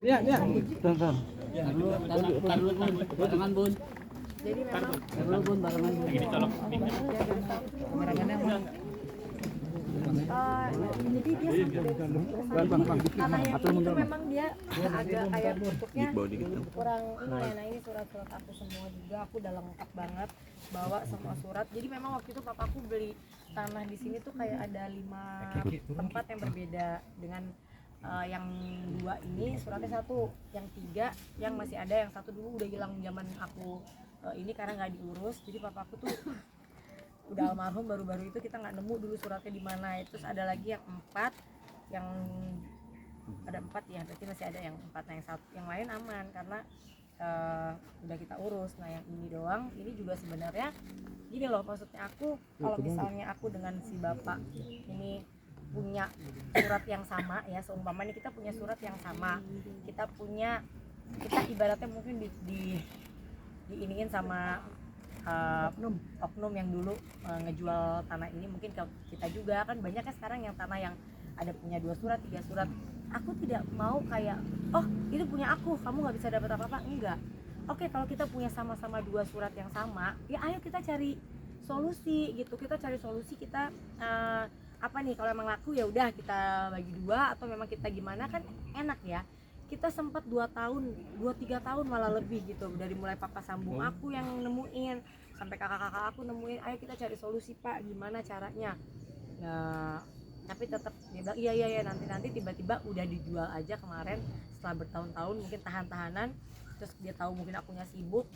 Ya, ya. Tonton. Barengan bun. Jadi memang Dulu bun barengan bun. jadi dia tanah yang ini tuh memang dia agak kayak bentuknya kurang ini ya. Nah ini surat-surat aku semua juga, aku udah lengkap banget bawa semua surat. Jadi memang waktu itu papaku beli tanah di sini tuh kayak ada 5 tempat yang berbeda dengan yang 2 ini suratnya 1, yang 3 yang masih ada, yang 1 dulu udah hilang zaman aku ini karena nggak diurus. Jadi papaku tuh udah almarhum, baru-baru itu kita nggak nemu dulu suratnya di mana. Terus ada lagi yang 4, yang ada 4 ya, berarti masih ada yang 4. Nah yang 1, yang lain aman karena udah kita urus. Nah yang ini doang, ini juga sebenarnya gini loh, maksudnya aku kalau misalnya aku dengan si bapak ini punya surat yang sama ya, seumpama ini kita punya surat yang sama, kita ibaratnya mungkin diiniin sama oknum yang dulu ngejual tanah ini, mungkin ke kita juga kan banyak ya sekarang yang tanah yang ada punya 2 surat 3 surat. Aku tidak mau kayak oh itu punya aku, kamu nggak bisa dapat apa-apa, enggak. Oke, kalau kita punya sama-sama 2 surat yang sama, ya ayo kita cari solusi gitu. Kita cari solusi, kita apa nih, kalau emang laku ya udah kita bagi 2, atau memang kita gimana kan enak ya. Kita sempat 2 tahun, 2-3 tahun malah lebih gitu, dari mulai papa sambung aku yang nemuin sampai kakak-kakak aku nemuin, ayo kita cari solusi pak, gimana caranya. Nah, tapi tetap dia bilang iya nanti tiba-tiba udah dijual aja kemarin setelah bertahun-tahun, mungkin tahan-tahanan. Terus dia tahu mungkin akunya sibuk,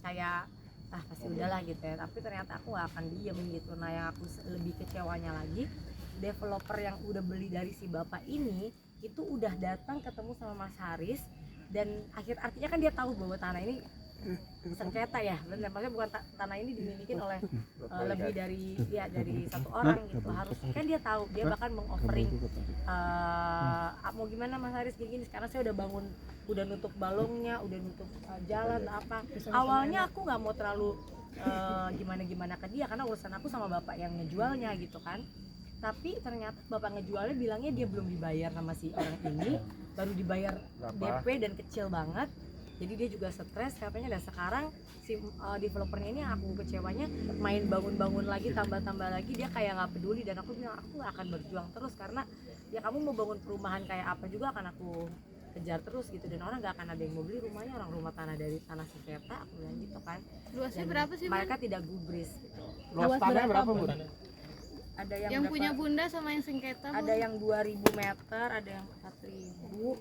kayak pasti udahlah gitu ya, tapi ternyata aku gak akan diem gitu. Nah yang aku lebih kecewanya lagi, developer yang udah beli dari si bapak ini itu udah datang ketemu sama Mas Haris, dan artinya kan dia tahu bahwa tanah ini sengketa ya, benar, maksudnya bukan tanah ini dimiliki oleh lebih dari 1 orang gitu. Harus kan dia tahu, dia bahkan mengoffering mau gimana Mas Haris gini, sekarang saya udah bangun, udah nutup balongnya, udah nutup jalan apa. Awalnya aku nggak mau terlalu gimana ke dia karena urusan aku sama bapak yang ngejualnya gitu kan. Tapi ternyata bapak ngejualnya bilangnya dia belum dibayar sama si orang ini, baru dibayar DP dan kecil banget. Jadi dia juga stres katanya. Dan sekarang si developernya ini aku kecewanya main bangun-bangun lagi, tambah-tambah lagi, dia kayak nggak peduli. Dan aku bilang aku nggak akan berjuang terus, karena ya kamu mau bangun perumahan kayak apa juga akan aku kejar terus gitu, dan orang nggak akan ada yang mau beli rumahnya, orang rumah tanah dari tanah sengketa, aku bilang gitu kan. Luasnya berapa sih, mereka tidak gubris gitu. Luas tanah berapa, Bu? Ada yang punya bunda sama yang sengketa, Bu? Ada yang 2000 meter, ada yang 4000.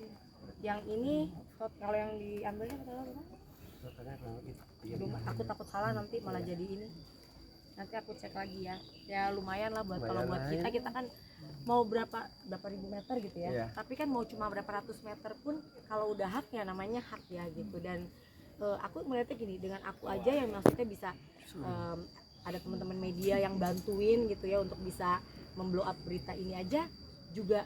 Yang ini kalau yang diambilnya berapa? Aku takut salah nanti malah jadi ini. Nanti aku cek lagi ya. Ya lumayan lah buat kalau buat kita kan mau berapa ribu meter gitu ya. Yeah. Tapi kan mau cuma berapa ratus meter pun kalau udah hak ya namanya hak ya gitu. Dan aku melihatnya gini, dengan aku aja yang maksudnya bisa ada teman-teman media yang bantuin gitu ya untuk bisa memblow up berita ini aja juga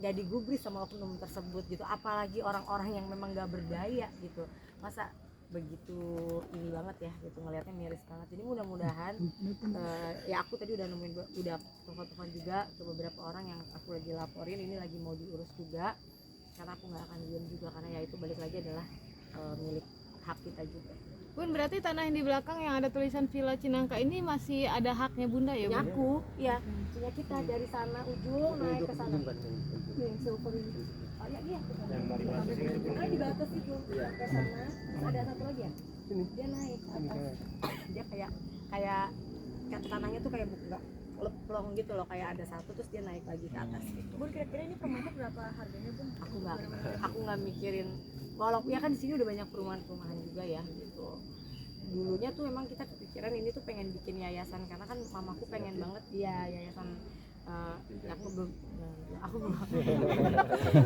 nggak digubris sama oknum tersebut gitu, apalagi orang-orang yang memang nggak berdaya gitu. Masa begitu ini banget ya gitu, ngelihatnya miris banget. Jadi mudah-mudahan ya aku tadi udah nemuin, udah telepon juga ke beberapa orang yang aku lagi laporin, ini lagi mau diurus juga, karena aku nggak akan diam juga, karena ya itu balik lagi adalah milik hak kita juga. Bun, berarti tanah yang di belakang yang ada tulisan Villa Cinangka ini masih ada haknya bunda ya, Punya Bun? aku, ya punya kita, dari sana ujung naik ke sana. Yang silver ini. Oh ya iya. Karena di batas itu ke sana. Terus ada satu lagi ya. Dia naik ke atas. Dia kayak tanahnya tuh kayak enggak plong gitu loh, kayak ada satu terus dia naik lagi ke atas gitu. Bun, kira-kira ini perumahan berapa harganya, Bun? Aku nggak mikirin, walaupun ya kan di sini udah banyak perumahan juga ya gitu. Dulunya tuh memang kita kepikiran ini tuh pengen bikin yayasan, karena kan mamaku pengen banget dia yayasan. Aku belum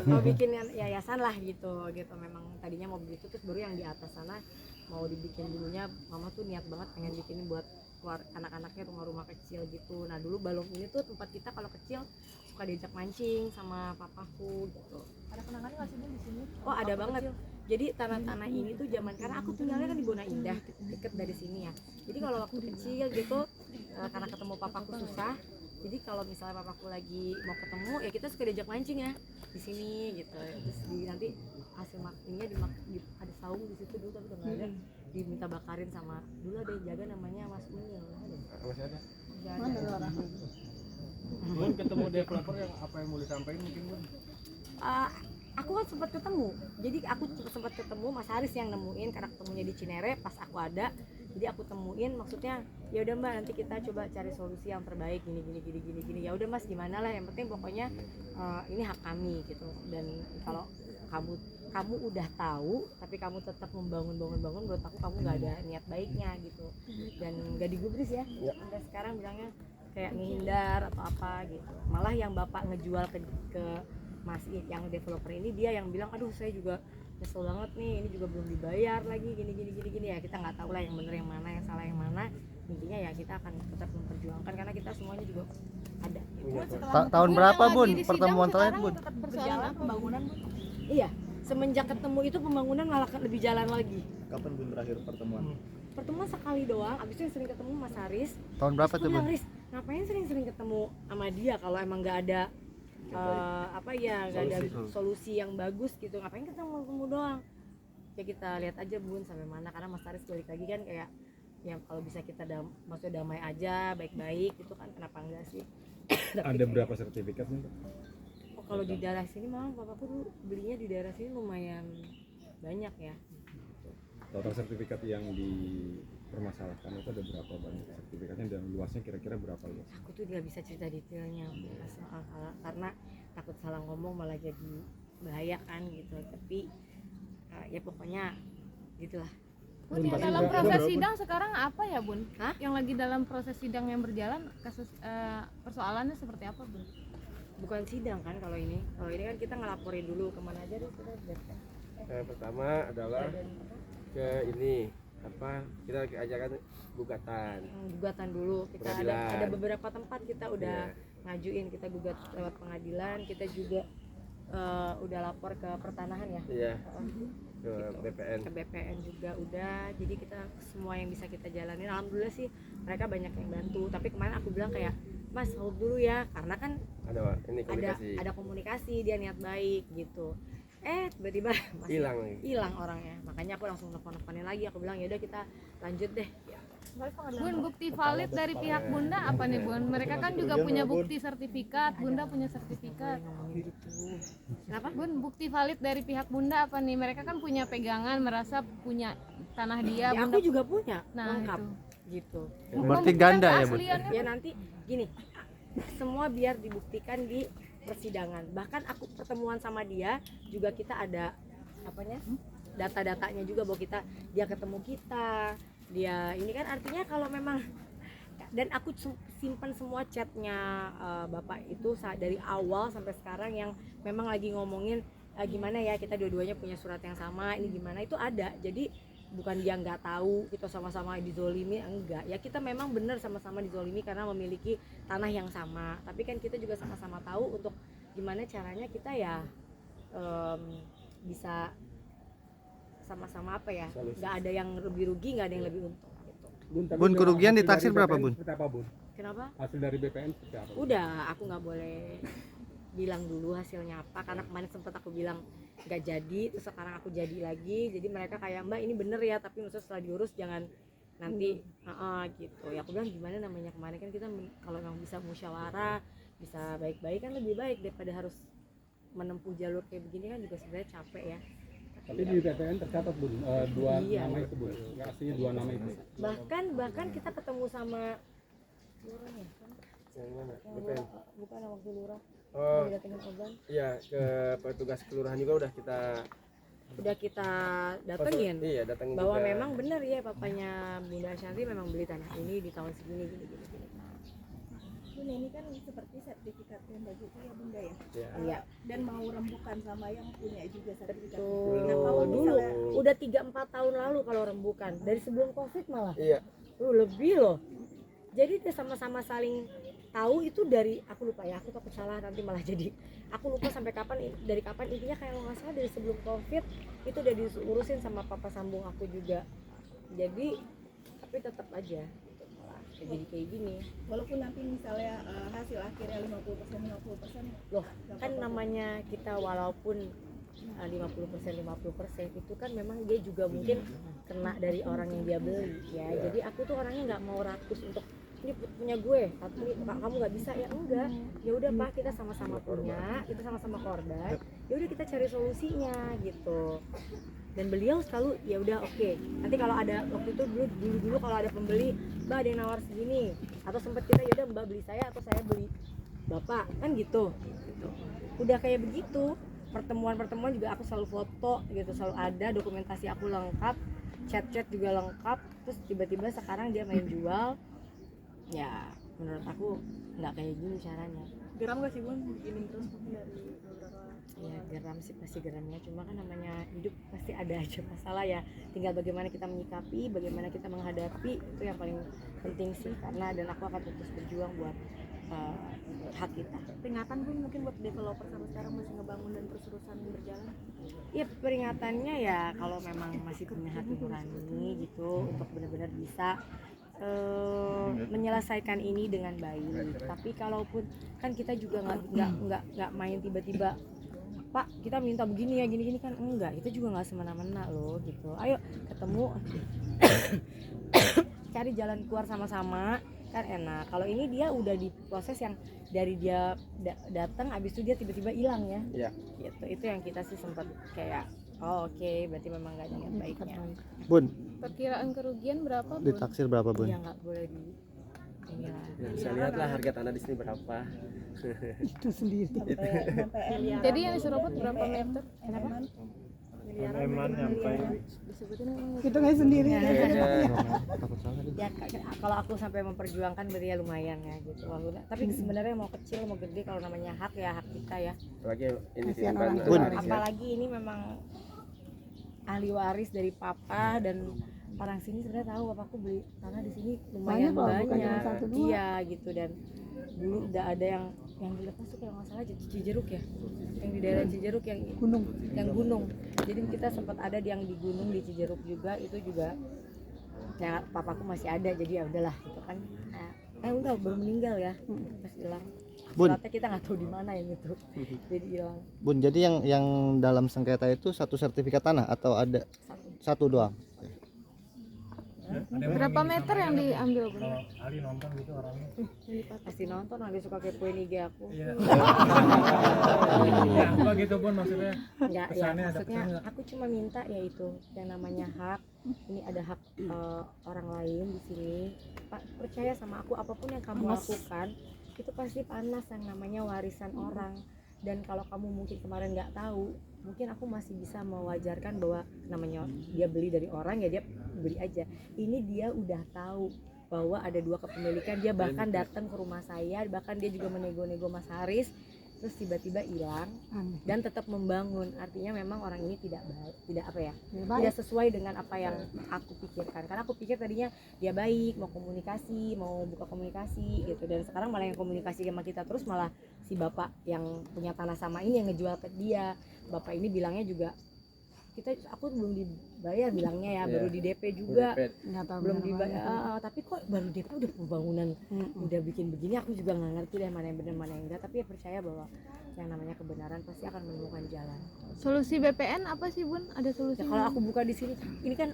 mau bikin yayasan lah gitu. Memang tadinya mau begitu, terus baru yang di atas sana mau dibikin. Dulunya mama tuh niat banget pengen bikin buat keluar anak-anaknya, rumah-rumah kecil gitu. Nah dulu Balong ini tuh tempat kita kalau kecil suka diajak mancing sama papaku gitu. Ada kenangannya nggak sih, Bun, di sini? Oh ada banget. Jadi tanah-tanah ini tuh zaman, karena aku tinggalnya kan di Bona Indah, deket dari sini ya. Jadi kalau waktu kecil gitu, karena ketemu papaku susah, jadi kalau misalnya papaku lagi mau ketemu ya kita suka diajak mancing ya di sini gitu. Terus nanti hasil ada saung di situ dulu tapi udah nggak ada, diminta bakarin sama dulu ada yang jaga namanya Mas Unyil. Masih ada. Mana orang? Bun ketemu developer yang apa yang mau disampaikan mungkin Bun? Aku kan sempat ketemu, jadi aku sempat ketemu Mas Haris yang nemuin karena ketemunya di Cinere pas aku ada, jadi aku temuin maksudnya ya udah Mbak nanti kita coba cari solusi yang terbaik gini ya udah Mas gimana lah yang penting pokoknya ini hak kami gitu, dan kalau kamu udah tahu tapi kamu tetap membangun menurut aku kamu nggak ada niat baiknya gitu dan nggak digubris ya sampai sekarang bilangnya kayak menghindar atau apa gitu, malah yang bapak ngejual ke Mas yang developer ini dia yang bilang aduh saya juga nyesel banget nih ini juga belum dibayar lagi gini ya kita nggak tahu lah yang bener yang mana yang salah yang mana, intinya ya kita akan tetap memperjuangkan karena kita semuanya juga ada gitu. Tahun berapa Bun Lagi di pertemuan sidang terakhir sekarang Bun? tetap persoalan Berjalan apa? pembangunan Bu? Iya, semenjak ketemu itu pembangunan malah lebih jalan lagi. Kapan Bun terakhir pertemuan? Pertemuan sekali doang, abis itu yang sering ketemu Mas Haris. Tahun berapa Terus tuh aku Bun? bilang, Riz, ngapain sering ketemu sama dia kalau emang nggak ada nggak ada solusi yang bagus gitu, ngapain ketemu doang? Ya kita lihat aja Bun sampai mana, karena Mas Haris balik lagi kan kayak ya kalau bisa kita maksudnya damai aja baik-baik gitu kan, kenapa enggak sih? Ada berapa sertifikat nih? Oh, kalau di daerah sini memang bapakku dulu belinya di daerah sini lumayan banyak ya. Total sertifikat yang dipermasalahkan itu ada berapa banyak sertifikatnya dan luasnya kira-kira berapa luas? Aku tuh nggak bisa cerita detailnya karena takut salah ngomong malah jadi bahaya kan gitu, tapi ya pokoknya gitulah. Bun, yang dalam proses sidang sekarang apa ya Bun? Hah? Yang lagi dalam proses sidang yang berjalan kasus persoalannya seperti apa Bun? Bukan sidang kan kalau ini kan kita ngelaporin dulu kemana aja deh kita lihat. Pertama adalah ke ini kita ajarkan gugatan Gugatan dulu kita ada beberapa tempat kita udah ngajuin, kita gugat lewat pengadilan, kita juga udah lapor ke pertanahan ya. Iya. Ke Gitu. BPN. Ke BPN juga udah, jadi kita semua yang bisa kita jalanin alhamdulillah sih mereka banyak yang bantu, tapi kemarin aku bilang kayak Mas hold dulu ya karena kan ada komunikasi dia niat baik gitu, tiba-tiba hilang orangnya, makanya aku langsung nelfonin lagi, aku bilang ya udah kita lanjut deh. Bun, bukti valid dari pihak Bunda apa nih Bun? Mereka kan juga punya bukti sertifikat, Bunda punya sertifikat. Kenapa? Bun, bukti valid dari pihak Bunda apa nih? Mereka kan punya pegangan, merasa punya tanah dia. Ya Bunda... aku juga punya Nah, lengkap itu. gitu. Berarti ganda ya Bun? Ya nanti gini, semua biar dibuktikan di persidangan. Bahkan aku pertemuan sama dia juga kita ada data-datanya juga bahwa dia ketemu kita. Dia ini kan artinya kalau memang, dan aku simpan semua chatnya bapak itu dari awal sampai sekarang yang memang lagi ngomongin gimana ya kita dua-duanya punya surat yang sama, ini gimana itu ada. Jadi bukan dia nggak tahu kita sama-sama dizolimi, enggak ya, kita memang benar sama-sama dizolimi karena memiliki tanah yang sama, tapi kan kita juga sama-sama tahu untuk gimana caranya kita ya bisa sama-sama nggak ada yang lebih rugi, nggak ada yang lebih untung gitu. Bun, kerugian ditaksir berapa Bun? Seperti apa Bun? Kenapa? Hasil dari BPN seperti apa? Udah, aku nggak boleh bilang dulu hasilnya apa karena kemarin sempat aku bilang nggak jadi, terus sekarang aku jadi lagi, jadi mereka kayak Mbak ini bener ya, tapi maksudnya setelah diurus jangan nanti gitu ya. Aku bilang gimana namanya kemarin kan kita kalau memang bisa musyawarah, bisa baik-baik kan lebih baik daripada harus menempuh jalur kayak begini kan juga sebenarnya capek ya. Tapi di BPN tercatat Bun, dua Iya. nama itu Bun, nggak aslinya dua nama itu. Bahkan kita ketemu sama lurahnya kan? Yang mana? Yang BPN. bukan waktu lurah Oh datengin Oban, iya, ke petugas kelurahan juga udah kita datengin datangin bahwa juga. memang benar ya papanya Bunda Ashanti memang beli tanah ini di tahun segini gini. Bun, ini kan seperti sertifikat yang bagi itu ya Bunda ya. Iya. Dan mau rembukan sama yang punya juga sertifikat. Tuh, Nah, kalau dulu misalnya udah 3-4 tahun lalu kalau rembukan, dari sebelum Covid malah. Iya. Lebih loh. Jadi dia sama-sama saling tahu itu dari, aku lupa ya, aku takut salah nanti malah jadi. Aku lupa sampai dari kapan intinya kayak nggak salah dari sebelum Covid itu udah diurusin sama papa sambung aku juga. Jadi tapi tetap aja jadi kayak gini. walaupun nanti misalnya hasil akhirnya 50% Loh, kan namanya kita walaupun 50% itu kan memang dia juga mungkin kena dari orang yang dia beli ya. Jadi aku tuh orangnya nggak mau rakus untuk ini punya gue, tapi kamu nggak bisa ya enggak. Ya udah Pak, kita sama-sama punya, kita sama-sama korban. Ya udah kita cari solusinya gitu. Dan beliau selalu ya udah oke. Nanti kalau ada waktu itu dulu kalau ada pembeli, Mbak ada yang nawar segini, atau sempat kita ya udah Mbak beli saya atau saya beli Bapak kan gitu. Udah kayak begitu. Pertemuan juga aku selalu foto gitu, selalu ada dokumentasi aku lengkap, chat juga lengkap. Terus tiba-tiba sekarang dia main jual. Ya menurut aku nggak kayak gini caranya. Geram gak sih Bun begini terus dari beberapa? Ya geram sih, pasti geramnya, cuma kan namanya hidup pasti ada aja masalah ya, tinggal bagaimana kita menyikapi, bagaimana kita menghadapi, itu yang paling penting sih. Karena dan aku akan terus berjuang buat hak kita. Peringatan Bun mungkin buat developer sampai sekarang masih ngebangun dan terus-terusan berjalan? Ya peringatannya ya kalau memang masih punya hati nurani gitu untuk benar-benar bisa menyelesaikan ini dengan baik. Tapi kalaupun kan kita juga nggak main tiba-tiba Pak kita minta begini ya gini-gini kan enggak, itu juga nggak semena-mena loh gitu. Ayo ketemu cari jalan keluar sama-sama kan enak. Kalau ini dia udah di proses yang dari dia datang abis itu dia tiba-tiba hilang ya. Iya. Gitu. Itu yang kita sih sempat kayak oke, berarti memang gak ada niat baiknya. Bun, Perkiraan kerugian berapa, Bun? ditaksir berapa Bun? Ya nggak boleh di inilah. Ya, bisa lihat lah harga tanah di sini berapa. Jadi yang diserobot berapa meter? Kenapa? Eman sampai Disebutin emang Itu nggak sendiri. Takut salah gitu. Ya kalau aku sampai memperjuangkan berarti ya lumayan ya gitu. Tapi sebenarnya mau kecil mau gede kalau namanya hak ya hak kita ya. Apalagi ini Kasihan titipan orang dari tua. waris ya. Apalagi ini memang ahli waris dari papa dan orang sini sebenarnya tahu papaku beli tanah di sini lumayan Banyak loh, bukan cuma banyak. satu, dua. Iya gitu, dan dulu udah ada yang dilepas tuh kalau nggak salah Cijeruk ya, yang di daerah Cijeruk yang gunung. Jadi kita sempat ada yang di gunung di Cijeruk juga, itu juga ya papaku masih ada, jadi ya udahlah gitu kan. Udah baru meninggal ya pas hilang. Bun. Suratnya kita nggak tahu di mana yang itu, jadi hilang. Bun, jadi yang dalam sengketa itu satu sertifikat tanah atau ada satu doang? berapa meter yang diambil, Bun? kalau Ali nonton gitu orangnya. Pasti nonton, dia suka kepoin IG aku. Iya. Ya, apa gitu Bun maksudnya? Enggak ya, Pesannya ada maksudnya pesannya. aku cuma minta yaitu yang namanya hak. Ini ada hak orang lain di sini. Pak, percaya sama aku, apapun yang kamu lakukan itu pasti panas, yang namanya warisan orang. Dan kalau kamu mungkin kemarin nggak tahu, mungkin aku masih bisa mewajarkan bahwa namanya dia beli dari orang ya dia beli aja. Ini dia udah tahu bahwa ada 2 kepemilikan, dia bahkan datang ke rumah saya, bahkan dia juga menego-nego Mas Haris, terus tiba-tiba hilang dan tetap membangun. Artinya memang orang ini tidak baik, tidak sesuai dengan apa yang aku pikirkan. Karena aku pikir tadinya dia baik, mau komunikasi, mau buka komunikasi gitu, dan sekarang malah yang komunikasi sama kita terus malah si bapak yang punya tanah sama ini yang ngejual ke dia. Bapak ini bilangnya juga aku belum dibayar bilangnya ya, baru di DP juga, belum dibayar. Tapi kok baru DP udah pembangunan, udah bikin begini. Aku juga nggak ngerti deh mana yang benar mana yang enggak, tapi ya percaya bahwa yang namanya kebenaran pasti akan menemukan jalan. Solusi BPN apa sih, Bun? Ada solusi? Ya, kalau aku buka di sini, ini kan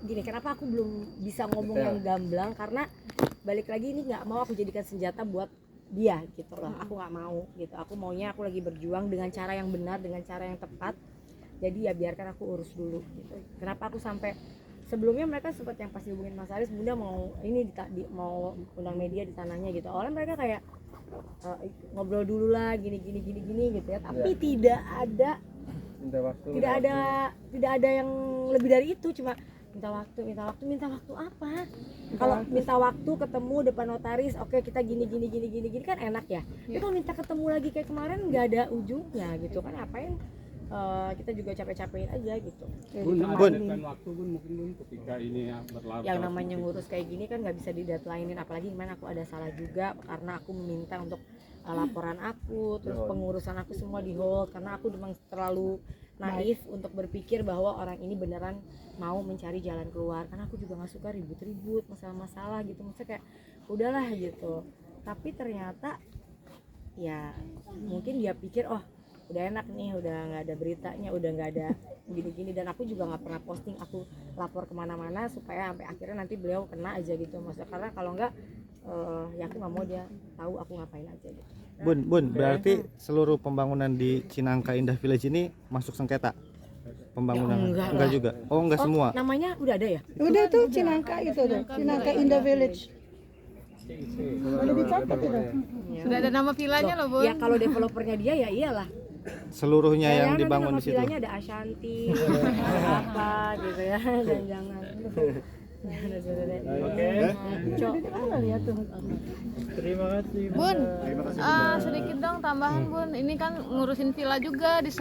gini, kenapa aku belum bisa ngomong yang gamblang, karena balik lagi ini nggak mau aku jadikan senjata buat dia gitu loh. Aku nggak mau gitu. Aku maunya aku lagi berjuang dengan cara yang benar, dengan cara yang tepat. Jadi ya biarkan aku urus dulu gitu. Kenapa aku sampai sebelumnya mereka sempat yang pasti hubungin Mas Haris, Bunda mau ini mau undang media di tanahnya gitu. Awalnya mereka kayak ngobrol dulu lah gini gitu ya. Tapi tidak ada tidak ada yang lebih dari itu, cuma minta waktu apa? Kalau minta waktu ketemu depan notaris, oke kita gini kan enak ya. Tapi kalau minta ketemu lagi kayak kemarin nggak ada ujungnya gitu kan, apain kita juga capek-capekin aja gitu. Bun, waktu Bun mungkin Bun ketika ini ya berlarut. Yang namanya ngurus kayak gini kan nggak bisa dideadlinein, apalagi gimana aku ada salah juga karena aku meminta untuk laporan aku, terus pengurusan aku semua di hold karena aku memang terlalu naif untuk berpikir bahwa orang ini beneran mau mencari jalan keluar, karena aku juga nggak suka ribut-ribut masalah-masalah gitu, maksudnya kayak udahlah gitu. Tapi ternyata ya mungkin dia pikir udah enak nih, udah nggak ada beritanya, udah nggak ada gini-gini, dan aku juga nggak pernah posting aku lapor kemana-mana supaya sampai akhirnya nanti beliau kena aja gitu, maksudnya karena kalau nggak ya aku nggak mau dia tahu aku ngapain aja gitu. Bun, berarti seluruh pembangunan di Cinangka Indah Village ini masuk sengketa? Pembangunan? Ya, enggak Enggak lah. juga? Oh, enggak semua? Namanya udah ada ya? Udah tuh Cinangka itu tuh, Cinangka Indah Village. Udah dicatat itu. Sudah ada nama villanya loh, Bun. Ya kalau developernya dia ya iyalah. Seluruhnya yang Jangan dibangun nama di situ? villanya ada Ashanti, apa gitu ya, jangan. Oke. Lihat tuh. Terima kasih. Bun, sedikit dong tambahan Bun. Ini kan ngurusin villa juga di